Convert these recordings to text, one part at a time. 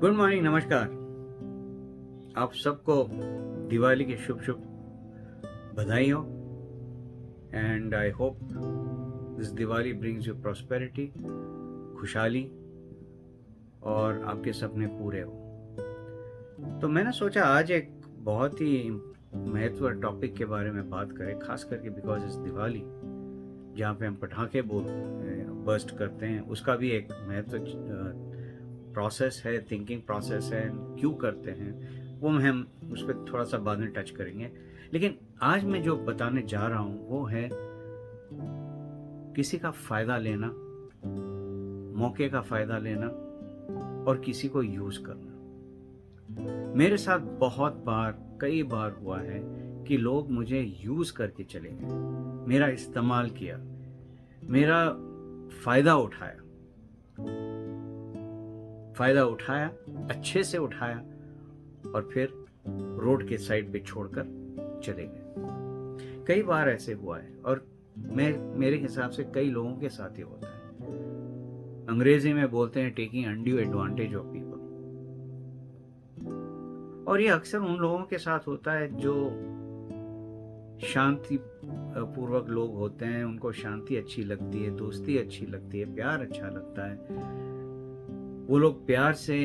Good morning, नमस्कार। आप सबको दिवाली की शुभ शुभ बधाई हो। And I hope this Diwali brings you prosperity, खुशहाली और आपके सपने पूरे हो। तो मैंने सोचा आज एक बहुत ही महत्व टॉपिक के बारे में बात करें, खास करके बिकॉज इस दिवाली जहाँ पे हम पटाखे बर्स्ट करते हैं, उसका भी एक महत्व प्रोसेस है, थिंकिंग प्रोसेस है, क्यों करते हैं वो हम उस पर थोड़ा सा बाद में टच करेंगे। लेकिन आज मैं जो बताने जा रहा हूँ वो है किसी का फायदा लेना, मौके का फायदा लेना और किसी को यूज करना। मेरे साथ बहुत बार, कई बार हुआ है कि लोग मुझे यूज करके चले गए, मेरा इस्तेमाल किया, मेरा फायदा उठाया, अच्छे से उठाया और फिर रोड के साइड पे छोड़कर चले गए। कई बार ऐसे हुआ है और मेरे हिसाब से कई लोगों के साथ ही होता है। अंग्रेजी में बोलते हैं taking undue advantage of people. और ये अक्सर उन लोगों के साथ होता है जो शांति पूर्वक लोग होते हैं, उनको शांति अच्छी लगती है, दोस्ती अच्छी लगती है, प्यार अच्छा लगता है, वो लोग प्यार से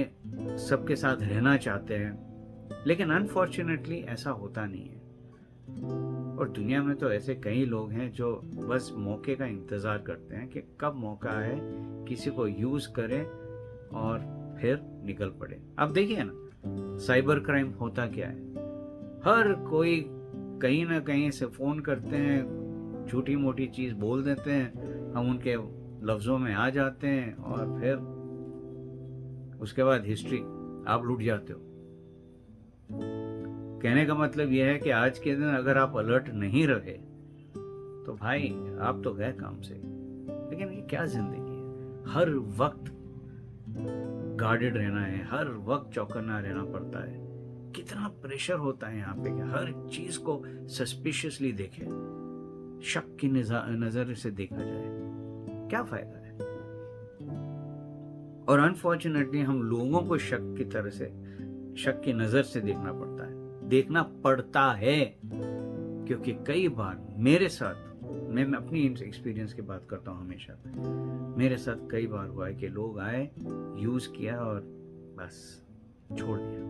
सबके साथ रहना चाहते हैं। लेकिन अनफॉर्चुनेटली ऐसा होता नहीं है। और दुनिया में तो ऐसे कई लोग हैं जो बस मौके का इंतजार करते हैं कि कब मौका आए, किसी को यूज करें और फिर निकल पड़े। अब देखिए ना, साइबर क्राइम होता क्या है, हर कोई कहीं ना कहीं से फोन करते हैं, छोटी मोटी चीज बोल देते हैं, हम उनके लफ्जों में आ जाते हैं और फिर उसके बाद हिस्ट्री आप लूट जाते हो। कहने का मतलब यह है कि आज के दिन अगर आप अलर्ट नहीं रहे तो भाई आप तो गए काम से। लेकिन ये क्या जिंदगी है, हर वक्त गार्डेड रहना है, हर वक्त चौकन्ना रहना पड़ता है। कितना प्रेशर होता है यहाँ पे कि हर चीज को सस्पिशियसली देखे, शक की नजर से देखा जाए। क्या फायदा है? और अनफॉर्चुनेटली हम लोगों को शक की नजर से देखना पड़ता है, क्योंकि कई बार मेरे साथ, मैं अपनी एक्सपीरियंस की बात करता हूँ हमेशा, मेरे साथ कई बार हुआ है कि लोग आए, यूज किया और बस छोड़ दिया।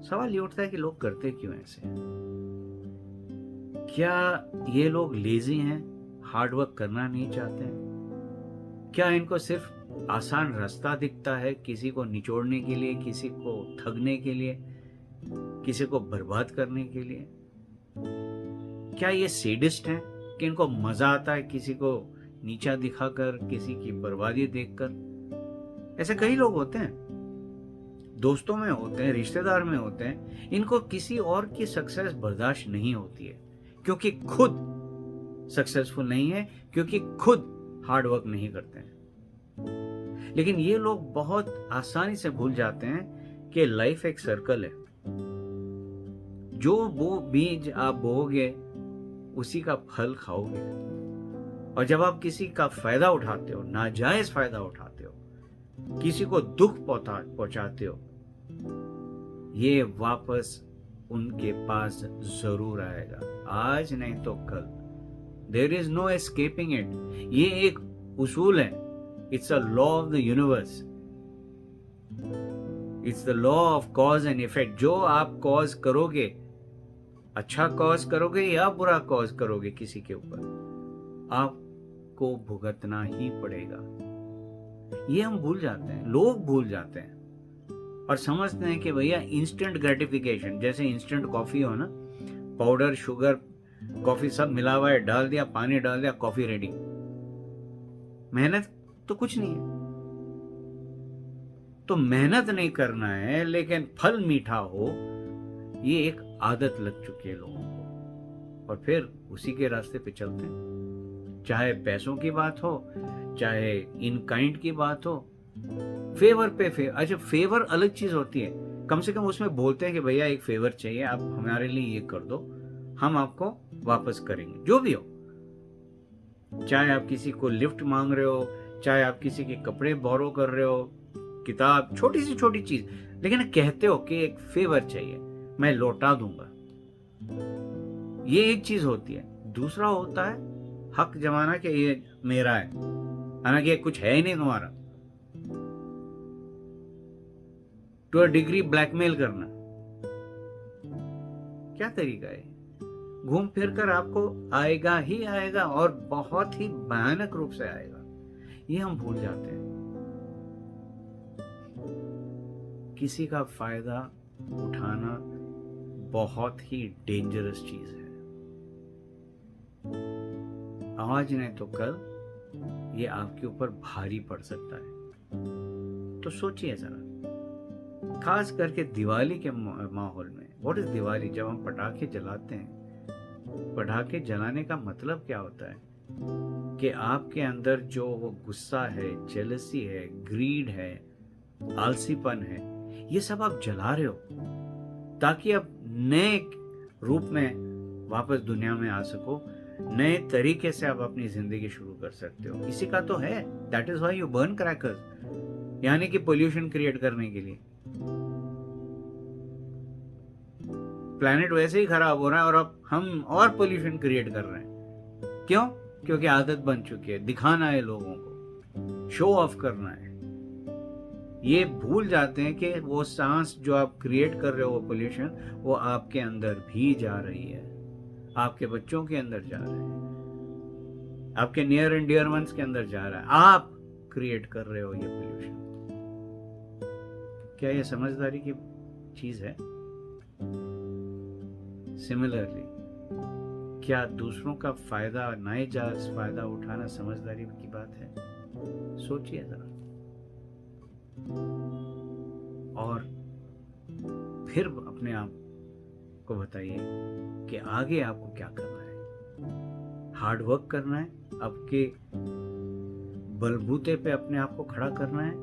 सवाल ये उठता है कि लोग करते क्यों ऐसे? क्या ये लोग लेजी हैं, हार्डवर्क करना नहीं चाहते हैं? क्या इनको सिर्फ आसान रास्ता दिखता है किसी को निचोड़ने के लिए, किसी को ठगने के लिए, किसी को बर्बाद करने के लिए? क्या ये सेडिस्ट हैं कि इनको मजा आता है किसी को नीचा दिखाकर, किसी की बर्बादी देखकर? ऐसे कई लोग होते हैं, दोस्तों में होते हैं, रिश्तेदार में होते हैं, इनको किसी और की सक्सेस बर्दाश्त नहीं होती है क्योंकि खुद सक्सेसफुल नहीं है, क्योंकि खुद हार्ड वर्क नहीं करते हैं। लेकिन ये लोग बहुत आसानी से भूल जाते हैं कि लाइफ एक सर्कल है। जो बीज आप बोओगे उसी का फल खाओगे। और जब आप किसी का फायदा उठाते हो, नाजायज फायदा उठाते हो, किसी को दुख पहुंचाते हो, ये वापस उनके पास जरूर आएगा, आज नहीं तो कल। There is no escaping it. ये एक उसूल है। It's a law of the universe. It's the law of cause and effect. जो आप कॉज करोगे, अच्छा कॉज करोगे या बुरा कॉज करोगे किसी के ऊपर, आपको भुगतना ही पड़ेगा। ये हम भूल जाते हैं, लोग भूल जाते हैं और समझते हैं कि भैया इंस्टेंट ग्रेटिफिकेशन, जैसे इंस्टेंट कॉफी हो ना, पाउडर, शुगर, कॉफी सब मिला हुआ है, डाल दिया, पानी डाल दिया, कॉफी रेडी। मेहनत तो कुछ नहीं है। तो मेहनत नहीं करना है लेकिन फल मीठा हो, ये एक आदत लग चुकी है लोगों को और फिर उसी के रास्ते पे चलते हैं। चाहे पैसों की बात हो, चाहे इन काइंड की बात हो, फेवर पे फेवर। अच्छा, फेवर अलग चीज होती है, कम से कम उसमें बोलते हैं कि भैया एक फेवर चाहिए, आप हमारे लिए ये कर दो, हम आपको वापस करेंगे, जो भी हो। चाहे आप किसी को लिफ्ट मांग रहे हो, चाहे आप किसी के कपड़े बोरो कर रहे हो, किताब, छोटी सी छोटी चीज, लेकिन कहते हो कि एक फेवर चाहिए, मैं लौटा दूंगा। ये एक चीज होती है। दूसरा होता है हक जमाना कि ये मेरा है, हालांकि ये कुछ है ही नहीं तुम्हारा। टू अ डिग्री ब्लैकमेल करना क्या तरीका है? घूम फिर कर आपको आएगा ही आएगा, और बहुत ही भयानक रूप से आएगा। ये हम भूल जाते हैं। किसी का फायदा उठाना बहुत ही डेंजरस चीज है। आज नहीं तो कल ये आपके ऊपर भारी पड़ सकता है। तो सोचिए जरा, खास करके दिवाली के माहौल में। What is Diwali? जब हम पटाखे जलाते हैं, पटाखे जलाने का मतलब क्या होता है कि आपके अंदर जो वो गुस्सा है, जेलसी है, ग्रीड है, आलसीपन है, ये सब आप जला रहे हो ताकि आप नए रूप में वापस दुनिया में आ सको, नए तरीके से आप अपनी जिंदगी शुरू कर सकते हो। इसी का तो है, that is why you burn crackers, यानी कि पोल्यूशन क्रिएट करने के लिए। प्लैनेट वैसे ही खराब हो रहा है और अब हम और पोल्यूशन क्रिएट कर रहे हैं। क्यों? क्योंकि आदत बन चुकी है, दिखाना है लोगों को, शो ऑफ करना है। ये भूल जाते हैं कि वो सांस जो आप क्रिएट कर रहे हो, वो पोल्यूशन, वो आपके अंदर भी जा रही है, आपके बच्चों के अंदर जा रहा है, आपके नियर एंड डियर वंस के अंदर जा रहा है। आप क्रिएट कर रहे हो ये पोल्यूशन। क्या ये समझदारी की चीज है? सिमिलरली, क्या दूसरों का फायदा, नाजायज फायदा उठाना समझदारी की बात है? सोचिए जरा। और फिर अपने आप को बताइए कि आगे आपको क्या करना है। हार्ड वर्क करना है, आपके बलबूते पे अपने आप को खड़ा करना है,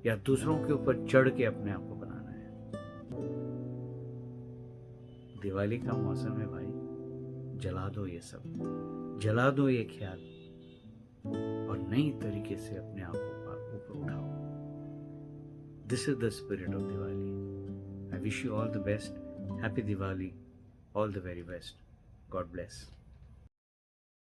या दूसरों के ऊपर चढ़ के अपने आप को बनाना है? दिवाली का मौसम है भाई, जला दो ये सब, जला दो ये ख्याल, और नई तरीके से अपने आप को ऊपर उठाओ। This is the spirit of Diwali. I wish you all the best. Happy Diwali, all the very best. God bless.